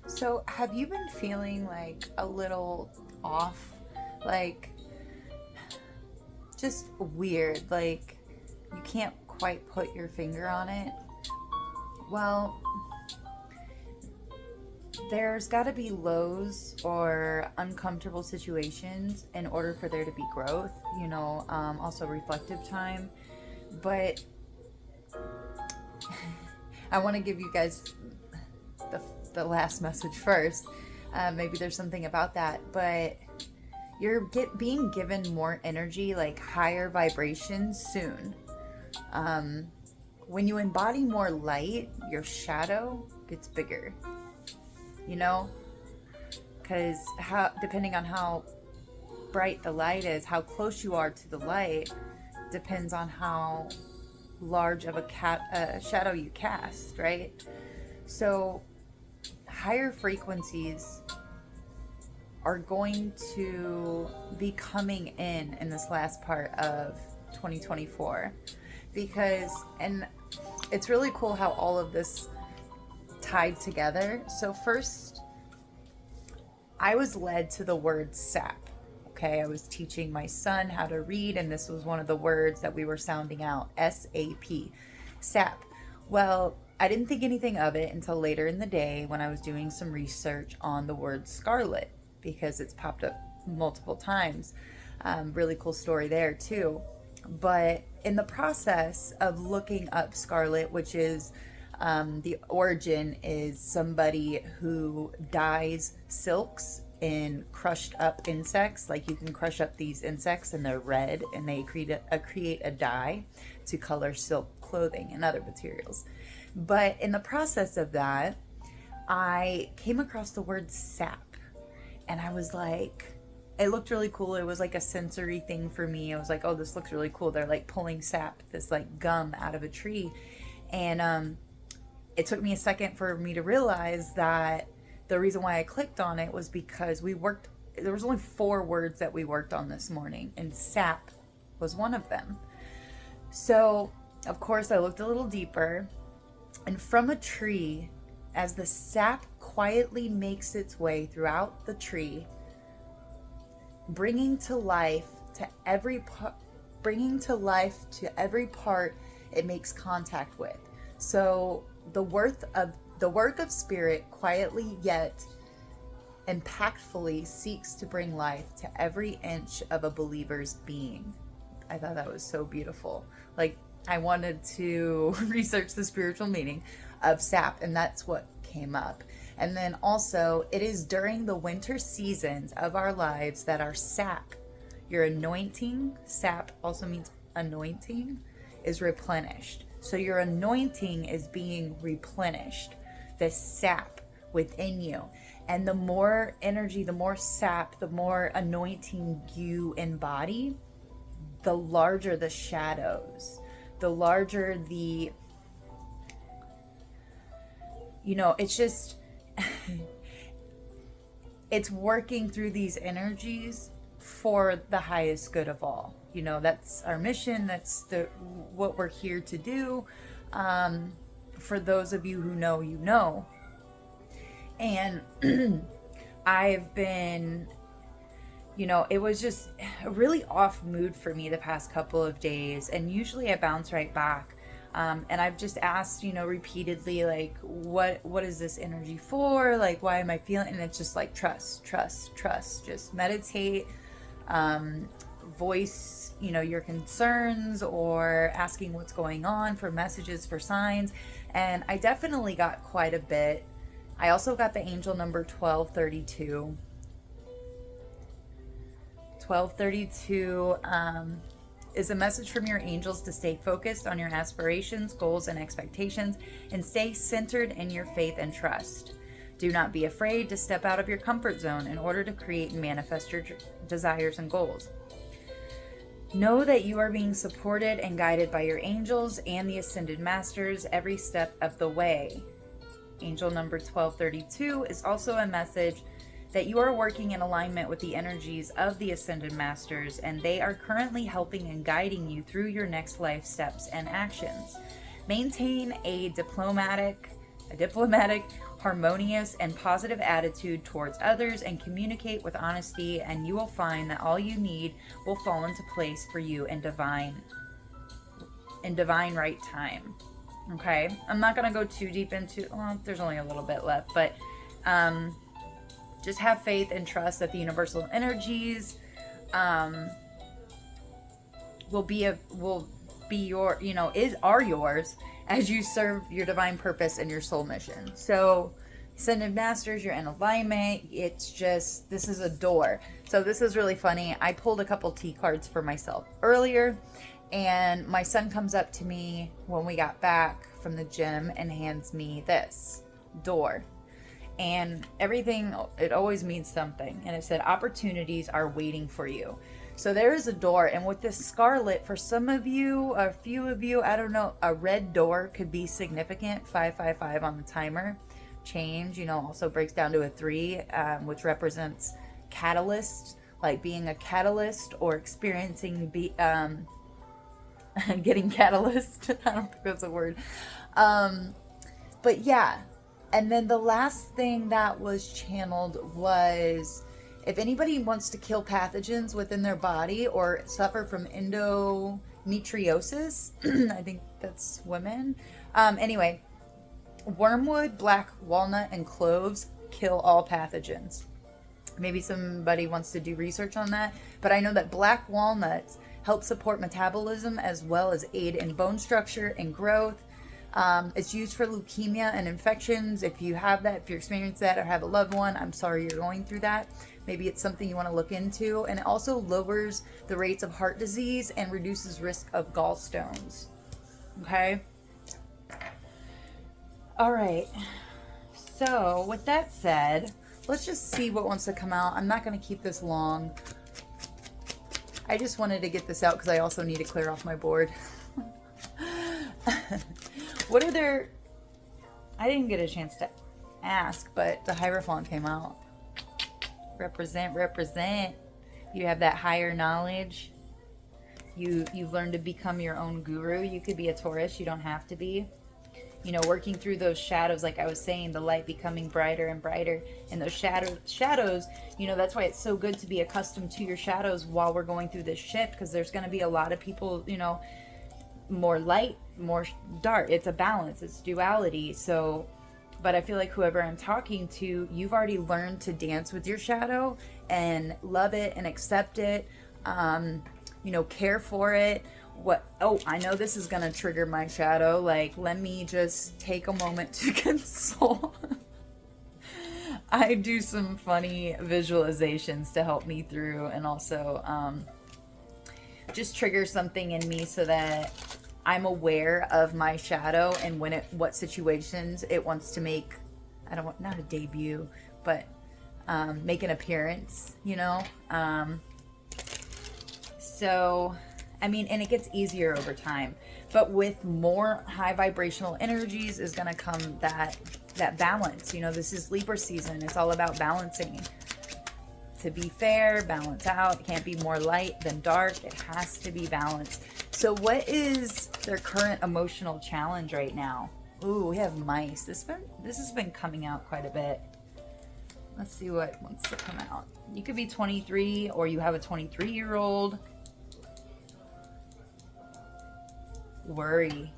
So, have you been feeling like a little off? Like, just weird? Like, you can't quite put your finger on it? Well, there's got to be lows or uncomfortable situations in order for there to be growth, also reflective time. But I want to give you guys the, the last message first. Maybe there's something about that, but being given more energy, like higher vibrations soon. Um, when you embody more light, your shadow gets bigger. You know, because how depending on how bright the light is, how close you are to the light, depends on how large of a shadow you cast, right? So higher frequencies are going to be coming in this last part of 2024 because and it's really cool how all of this tied together. So first, I was led to the word sap. Okay, I was teaching my son how to read, and this was one of the words that we were sounding out, SAP, sap. Well, I didn't think anything of it until later in the day when I was doing some research on the word scarlet because it's popped up multiple times. Really cool story there too. But in the process of looking up scarlet, which is the origin is somebody who dyes silks in crushed up insects. Like you can crush up these insects and they're red and they create a dye to color silk clothing and other materials. But in the process of that, I came across the word sap and I was like, it looked really cool. It was like a sensory thing for me. I was like, oh, this looks really cool. They're like pulling sap, this like gum out of a tree. And it took me a second for me to realize that the reason why I clicked on it was because there was only 4 words that we worked on this morning, and sap was one of them. So, of course, I looked a little deeper, and from a tree, as the sap quietly makes its way throughout the tree, bringing to life to every part it makes contact with. So the work of spirit quietly yet impactfully seeks to bring life to every inch of a believer's being. I thought that was so beautiful. Like I wanted to research the spiritual meaning of sap, and that's what came up. And then also, it is during the winter seasons of our lives that our sap, your anointing, sap also means anointing, is replenished. So your anointing is being replenished, the sap within you. And the more energy, the more sap, the more anointing you embody, the larger the shadows, the larger the, it's just, it's working through these energies for the highest good of all. That's our mission. That's what we're here to do. For those of you who know, And I've been, it was just a really off mood for me the past couple of days. And usually I bounce right back. And I've just asked, repeatedly, like, what is this energy for? Like, why am I feeling? And it's just like, trust. Just meditate, voice, your concerns or asking what's going on for messages, for signs. And I definitely got quite a bit. I also got the angel number 1232. 1232, is a message from your angels to stay focused on your aspirations, goals, and expectations, and stay centered in your faith and trust. Do not be afraid to step out of your comfort zone in order to create and manifest your desires and goals. Know that you are being supported and guided by your angels and the ascended masters every step of the way. Angel number 1232 is also a message that you are working in alignment with the energies of the Ascended Masters, and they are currently helping and guiding you through your next life steps and actions. Maintain a diplomatic, harmonious and positive attitude towards others, and communicate with honesty, and you will find that all you need will fall into place for you in divine right time. Okay, I'm not going to go too deep into, well, there's only a little bit left, but just have faith and trust that the universal energies will be your, are yours as you serve your divine purpose and your soul mission. So Ascended Masters, you're in alignment. It's just, this is a door. So this is really funny. I pulled a couple T cards for myself earlier, and my son comes up to me when we got back from the gym and hands me this door. And everything, it always means something. And it said, opportunities are waiting for you. So there is a door, and with this Scarlet, for some of you, a few of you, I don't know, a red door could be significant. 555 on the timer. Change, also breaks down to a 3, which represents catalyst, like being a catalyst or experiencing, getting catalyst. I don't think that's a word. But yeah. And then the last thing that was channeled was, if anybody wants to kill pathogens within their body or suffer from endometriosis, I think that's women. Anyway, wormwood, black walnut, and cloves kill all pathogens. Maybe somebody wants to do research on that, but I know that black walnuts help support metabolism as well as aid in bone structure and growth. It's used for leukemia and infections. If you have that, if you experience that or have a loved one, I'm sorry you're going through that. Maybe it's something you want to look into. And it also lowers the rates of heart disease and reduces risk of gallstones. Okay? All right. So with that said, let's just see what wants to come out. I'm not going to keep this long. I just wanted to get this out because I also need to clear off my board. What are their... I didn't get a chance to ask, but the Hierophant came out. Represent. You have that higher knowledge. You've learned to become your own guru. You could be a Taurus. You don't have to be. Working through those shadows, like I was saying, the light becoming brighter and brighter. And those shadows, that's why it's so good to be accustomed to your shadows while we're going through this shift, because there's going to be a lot of people, more light, more dark. It's a balance. It's duality. So, but I feel like whoever I'm talking to, you've already learned to dance with your shadow and love it and accept it, care for it. I know this is going to trigger my shadow. Like, let me just take a moment to console. I do some funny visualizations to help me through, and also just trigger something in me so that I'm aware of my shadow and what situations it wants to make, not a debut, but make an appearance, so, and it gets easier over time, but with more high vibrational energies is going to come that balance. This is Libra season. It's all about balancing. To be fair, balance out. It can't be more light than dark. It has to be balanced. So what is their current emotional challenge right now? Ooh, we have mice. This has been coming out quite a bit. Let's see what wants to come out. You could be 23, or you have a 23-year-old. Worry.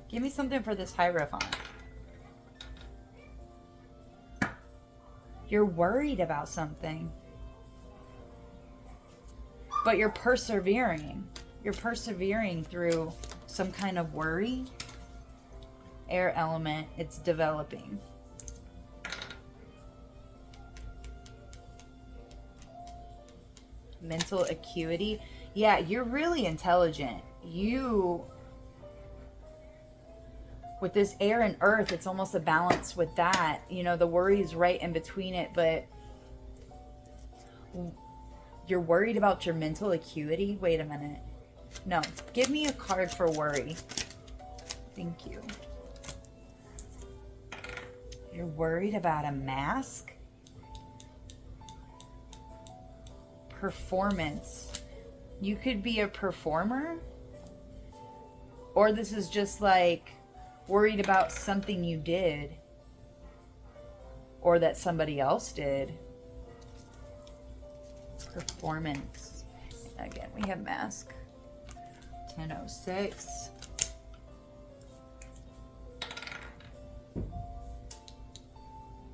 Give me something for this Hierophant. You're worried about something, but you're persevering. You're persevering through some kind of worry. Air element, it's developing. Mental acuity. Yeah, you're really intelligent. With this air and earth, it's almost a balance with that. The worry is right in between it, but you're worried about your mental acuity. Wait a minute. No, give me a card for worry. Thank you. You're worried about a mask? Performance. You could be a performer, or this is just like worried about something you did. or that somebody else did. Performance. Again, we have mask. 1006.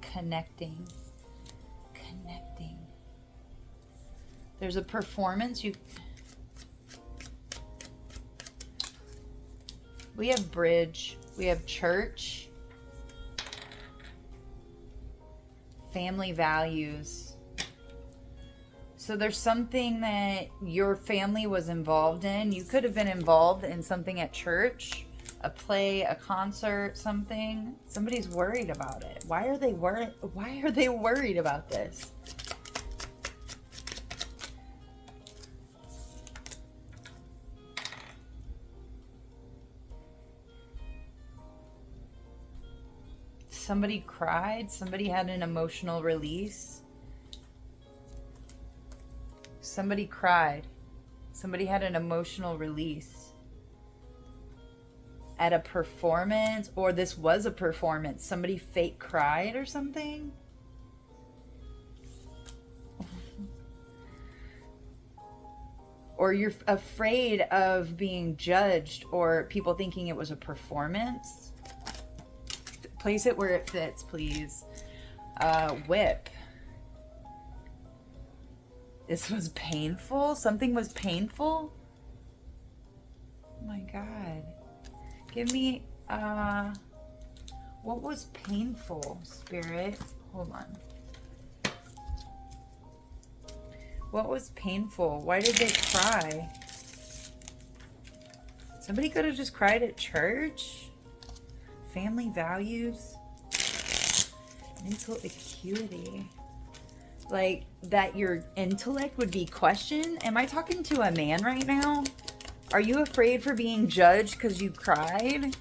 Connecting. There's a performance. We have bridge. We have church. Family values. So there's something that your family was involved in. You could have been involved in something at church, a play, a concert, something. Somebody's worried about it. Why are they worried? Why are they worried about this? Somebody cried. Somebody had an emotional release. Somebody cried. Somebody had an emotional release at a performance, or this was a performance. Somebody fake cried or something. Or you're afraid of being judged or people thinking it was a performance. Place it where it fits, please. Whip. This was painful? Something was painful? Oh my God. Give me, what was painful, Spirit? Hold on. What was painful? Why did they cry? Somebody could have just cried at church? Family values, mental acuity, like that your intellect would be questioned. Am I talking to a man right now? Are you afraid for being judged because you cried?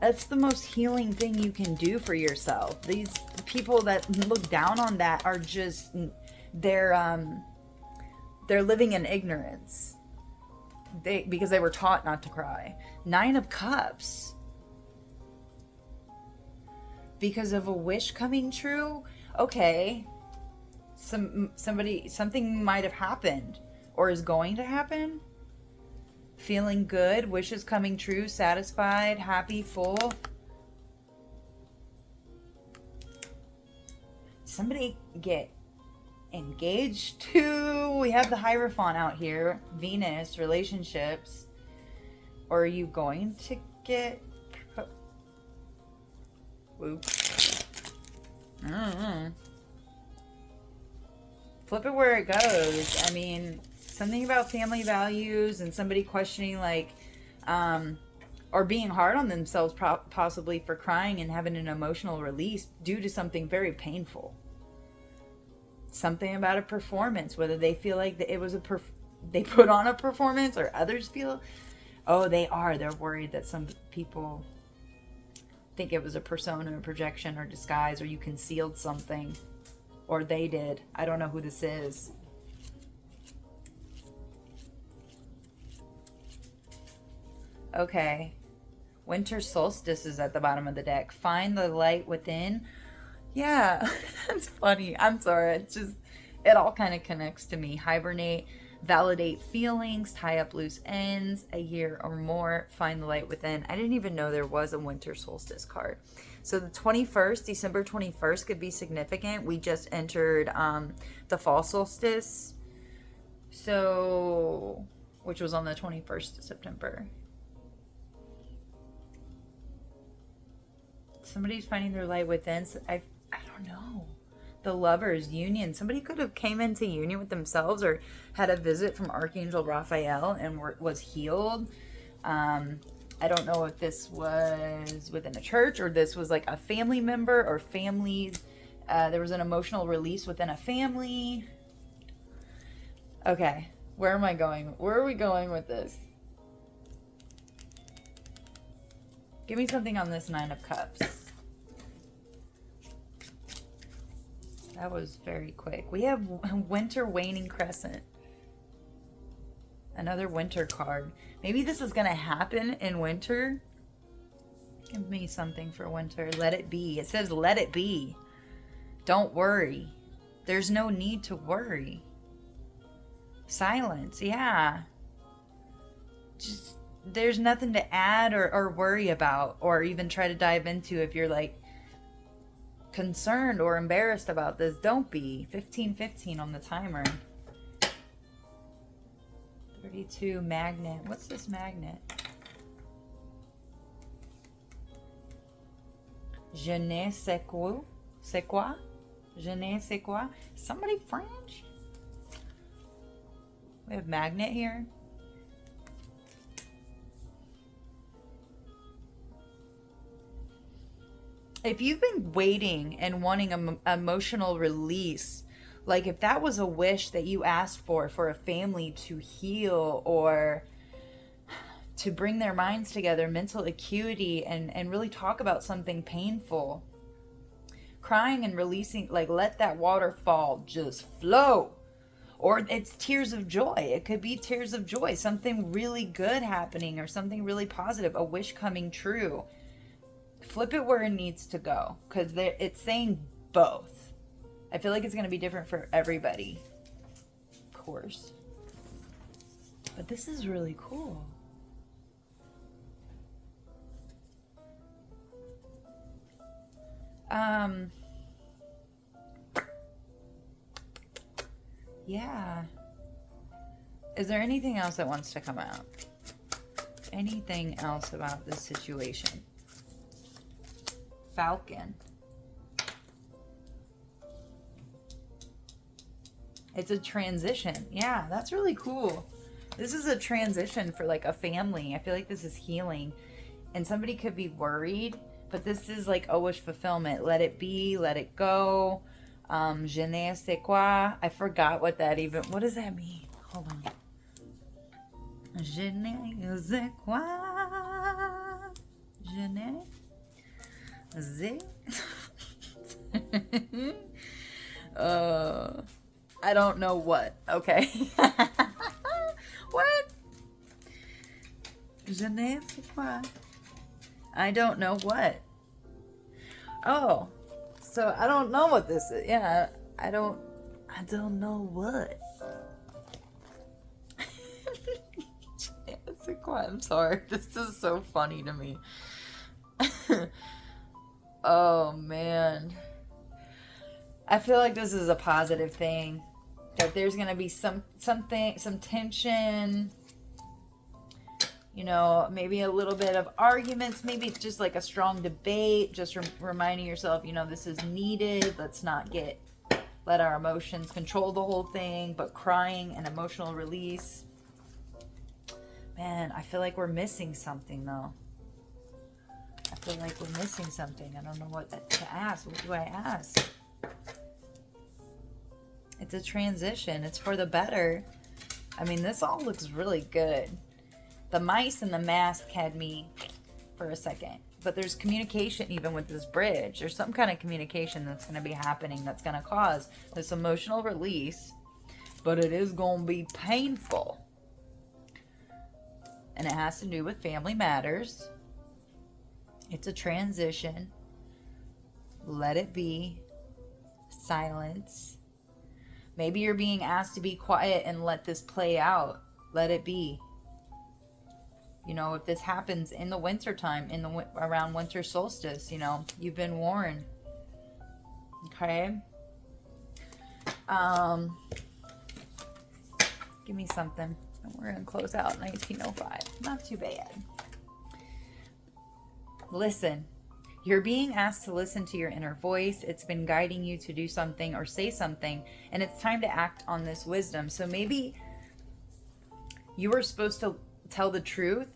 That's the most healing thing you can do for yourself. These people that look down on that are just, they're living in ignorance. Because they were taught not to cry. 9 of Cups. Because of a wish coming true? Okay. Something might have happened or is going to happen. Feeling good, wishes coming true, satisfied, happy, full. Somebody get engaged to. We have the Hierophant out here. Venus, relationships. Or are you going to get... Whoop. Flip it where it goes. I mean, something about family values and somebody questioning, like, or being hard on themselves possibly for crying and having an emotional release due to something very painful. Something about a performance, whether they feel like it was they put on a performance or others feel, oh, they're worried that some people think it was a persona, or projection, or disguise, or you concealed something, or they did. I don't know who this is. Okay. Winter solstice is at the bottom of the deck. Find the light within. Yeah, that's funny. I'm sorry. It's just, it all kind of connects to me. Hibernate. Validate feelings, tie up loose ends, a year or more, find the light within. I didn't even know there was a winter solstice card. So the 21st, December 21st could be significant. We just entered the fall solstice. So, which was on the 21st of September. Somebody's finding their light within. I don't know. The Lovers union. Somebody could have came into union with themselves or had a visit from Archangel Raphael and was healed. I don't know if this was within a church or this was like a family member or families. There was an emotional release within a family. Okay, where am I going? Where are we going with this? Give me something on this 9 of Cups. That was very quick. We have Winter Waning Crescent. Another winter card. Maybe this is going to happen in winter. Give me something for winter. Let it be. It says let it be. Don't worry. There's no need to worry. Silence, yeah. Just, there's nothing to add or worry about or even try to dive into if you're like concerned or embarrassed about this. Don't be. 15:15 on the timer. 32 magnet. What's this magnet? Je ne sais quoi. C'est quoi? Je ne sais quoi. Somebody French? We have magnet here. If you've been waiting and wanting an emotional release, like if that was a wish that you asked for a family to heal or to bring their minds together, mental acuity, and really talk about something painful, crying and releasing, like let that waterfall just flow. Or it's tears of joy. It could be tears of joy, something really good happening or something really positive, a wish coming true. Flip it where it needs to go, because it's saying both. I feel like it's going to be different for everybody, of course. But this is really cool. Yeah. Is there anything else that wants to come out? Anything else about this situation? Falcon. It's a transition. Yeah, that's really cool. This is a transition for like a family. I feel like this is healing. And somebody could be worried, but this is like a wish fulfillment. Let it be, let it go. Je ne sais quoi. I forgot what does that mean? Hold on. Je ne sais quoi. Je ne sais. I don't know what. Okay. What? Je ne sais quoi. I don't know what. Oh. So I don't know what this is. Yeah, I don't know what. I'm sorry. This is so funny to me. Oh man. I feel like this is a positive thing. That there's gonna be some tension. You know, maybe a little bit of arguments. Maybe it's just like a strong debate. Just reminding yourself, you know, this is needed. Let's not let our emotions control the whole thing. But crying and emotional release. Man, I feel like we're missing something though. I feel like we're missing something. I don't know what to ask. What do I ask? It's a transition. It's for the better. I mean, this all looks really good. The mice and the mask had me for a second. But there's communication even with this bridge. There's some kind of communication that's going to be happening that's going to cause this emotional release. But it is going to be painful. And it has to do with family matters. It's a transition. Let it be. Silence. Maybe you're being asked to be quiet and let this play out. Let it be. You know, if this happens in the wintertime, around winter solstice, you know, you've been warned. Okay? Give me something. We're going to close out 1905. Not too bad. Listen. You're being asked to listen to your inner voice. It's been guiding you to do something or say something, and it's time to act on this wisdom. So maybe you were supposed to tell the truth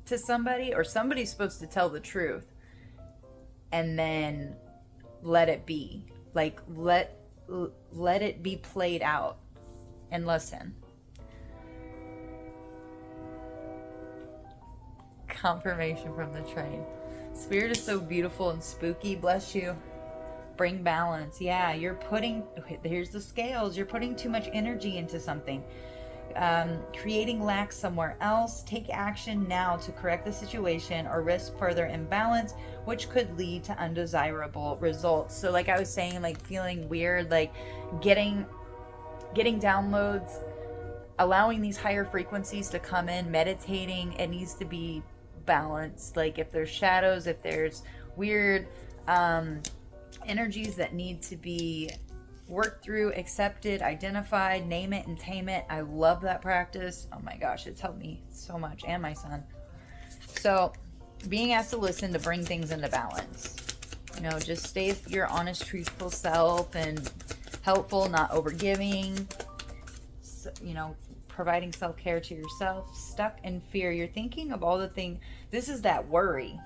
to somebody, or somebody's supposed to tell the truth and then let it be. Like let it be played out and listen. Confirmation from the train. Spirit is so beautiful and spooky. Bless you. Bring balance. Yeah, here's the scales. You're putting too much energy into something. creating lack somewhere else. Take action now to correct the situation or risk further imbalance, which could lead to undesirable results. So like I was saying, like feeling weird, like getting downloads, allowing these higher frequencies to come in, meditating, it needs to be balanced. Like if there's shadows, if there's weird energies that need to be worked through, accepted, identified, name it and tame it. I love that practice. Oh my gosh, it's helped me so much, and my son. So being asked to listen to bring things into balance. You know, just stay your honest, truthful self and helpful, not overgiving. So, you know, providing self-care to yourself. Stuck in fear. You're thinking of all the things. This is that worry.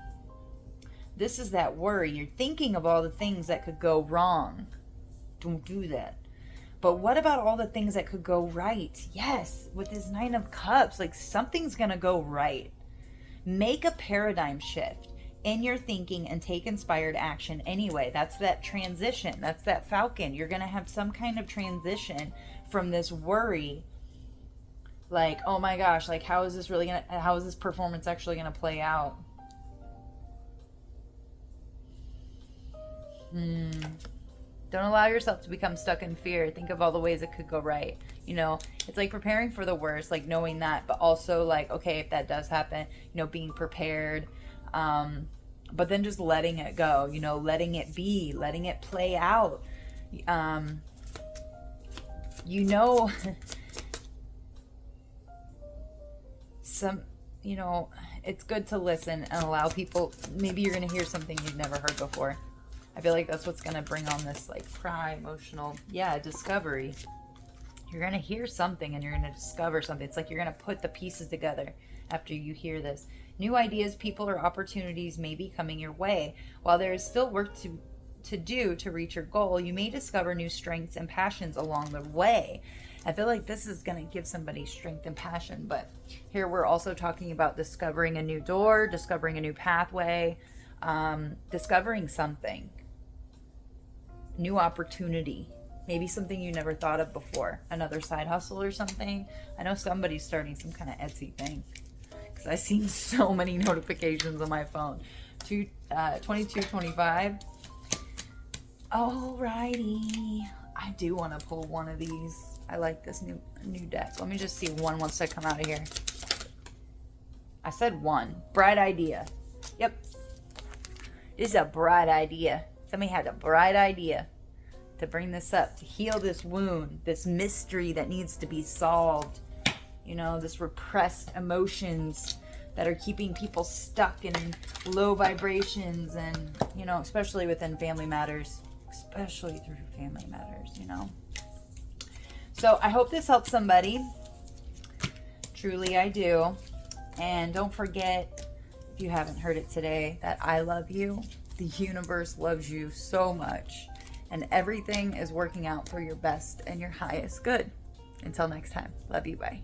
This is that worry. You're thinking of all the things that could go wrong. Don't do that. But what about all the things that could go right? Yes, with this 9 of Cups, like something's going to go right. Make a paradigm shift in your thinking and take inspired action anyway. That's that transition. That's that falcon. You're going to have some kind of transition from this worry. Like, oh my gosh, like how is this performance actually going to play out? Don't allow yourself to become stuck in fear. Think of all the ways it could go right. You know, it's like preparing for the worst, like knowing that, but also like, okay, if that does happen, you know, being prepared. But then just letting it go, you know, letting it be, letting it play out. You know, you know, it's good to listen and allow people, maybe you're going to hear something you've never heard before. I feel like that's what's going to bring on this like cry, emotional, discovery. You're going to hear something and you're going to discover something. It's like you're going to put the pieces together after you hear this. New ideas, people, or opportunities may be coming your way. While there is still work to do to reach your goal, you may discover new strengths and passions along the way. I feel like this is going to give somebody strength and passion, but here we're also talking about discovering a new door, discovering a new pathway, discovering something. New opportunity, maybe something you never thought of before, another side hustle or something. I know somebody's starting some kind of Etsy thing because I've seen so many notifications on my phone. 2225. Alrighty, I do want to pull one of these. I like this new deck. Let me just see one wants to come out of here. I said one. Bright idea. Yep. This is a bright idea. Somebody had a bright idea to bring this up, to heal this wound, this mystery that needs to be solved. You know, this repressed emotions that are keeping people stuck in low vibrations and, you know, especially within family matters, especially through family matters, you know. So I hope this helps somebody. Truly, I do. And don't forget, if you haven't heard it today, that I love you. The universe loves you so much, and everything is working out for your best and your highest good. Until next time, love you, bye.